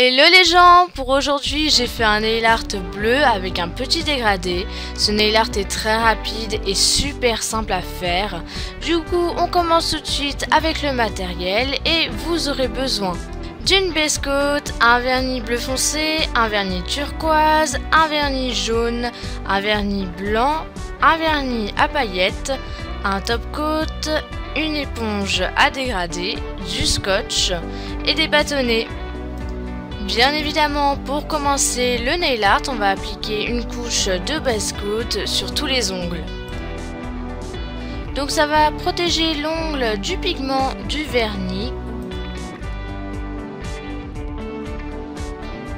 Hello les gens, pour aujourd'hui j'ai fait un nail art bleu avec un petit dégradé. Ce nail art est très rapide et super simple à faire. Du coup on commence tout de suite avec le matériel et vous aurez besoin d'une base coat, un vernis bleu foncé, un vernis turquoise, un vernis jaune, un vernis blanc, un vernis à paillettes, un top coat, une éponge à dégrader, du scotch et des bâtonnets. Bien évidemment, pour commencer le nail art, on va appliquer une couche de base coat sur tous les ongles. Donc ça va protéger l'ongle du pigment du vernis.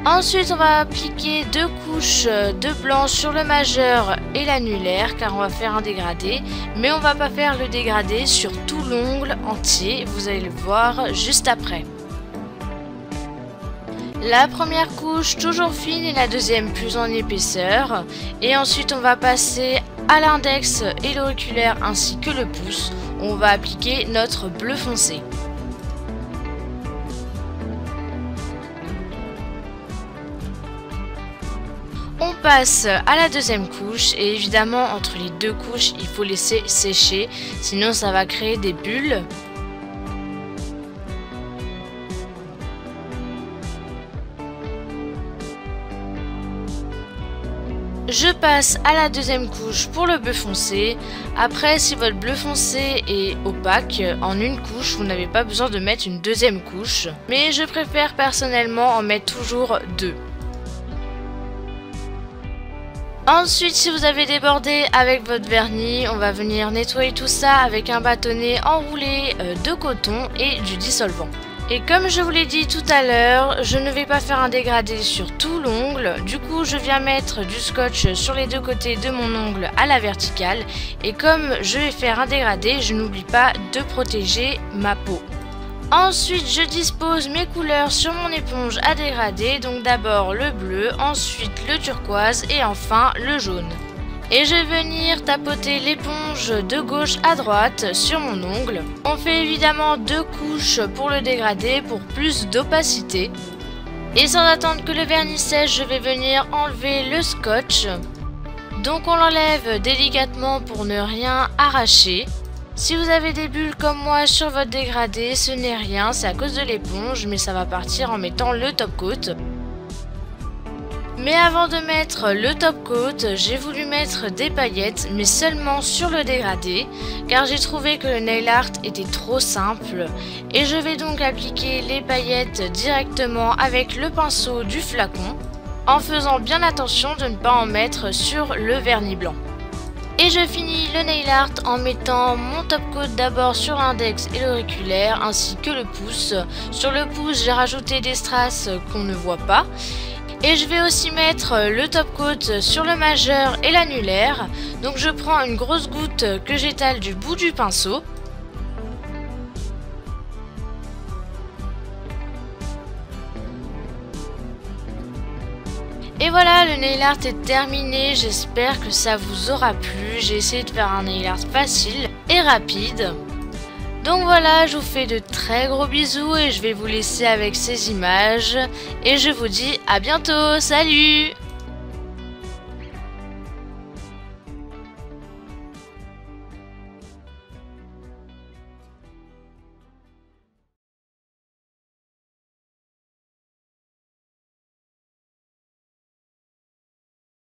Ensuite, on va appliquer deux couches de blanc sur le majeur et l'annulaire car on va faire un dégradé. Mais on va pas faire le dégradé sur tout l'ongle entier, vous allez le voir juste après. La première couche toujours fine et la deuxième plus en épaisseur. Et ensuite on va passer à l'index et l'auriculaire ainsi que le pouce. On va appliquer notre bleu foncé. On passe à la deuxième couche et évidemment entre les deux couches il faut laisser sécher, sinon ça va créer des bulles. Je passe à la deuxième couche pour le bleu foncé. Après, si votre bleu foncé est opaque, en une couche, vous n'avez pas besoin de mettre une deuxième couche. Mais je préfère personnellement en mettre toujours deux. Ensuite, si vous avez débordé avec votre vernis, on va venir nettoyer tout ça avec un bâtonnet enroulé de coton et du dissolvant. Et comme je vous l'ai dit tout à l'heure, je ne vais pas faire un dégradé sur tout l'ongle. Du coup, je viens mettre du scotch sur les deux côtés de mon ongle à la verticale. Et comme je vais faire un dégradé, je n'oublie pas de protéger ma peau. Ensuite, je dispose mes couleurs sur mon éponge à dégrader. Donc d'abord le bleu, ensuite le turquoise et enfin le jaune. Et je vais venir tapoter l'éponge de gauche à droite sur mon ongle. On fait évidemment deux couches pour le dégradé pour plus d'opacité. Et sans attendre que le vernis sèche, je vais venir enlever le scotch. Donc on l'enlève délicatement pour ne rien arracher. Si vous avez des bulles comme moi sur votre dégradé, ce n'est rien, c'est à cause de l'éponge, mais ça va partir en mettant le top coat. Mais avant de mettre le top coat, j'ai voulu mettre des paillettes, mais seulement sur le dégradé, car j'ai trouvé que le nail art était trop simple. Et je vais donc appliquer les paillettes directement avec le pinceau du flacon, en faisant bien attention de ne pas en mettre sur le vernis blanc. Et je finis le nail art en mettant mon top coat d'abord sur l'index et l'auriculaire, ainsi que le pouce. Sur le pouce, j'ai rajouté des strass qu'on ne voit pas. Et je vais aussi mettre le top coat sur le majeur et l'annulaire. Donc je prends une grosse goutte que j'étale du bout du pinceau. Et voilà, le nail art est terminé. J'espère que ça vous aura plu. J'ai essayé de faire un nail art facile et rapide. Donc voilà, je vous fais de très gros bisous et je vais vous laisser avec ces images. Et je vous dis à bientôt, salut!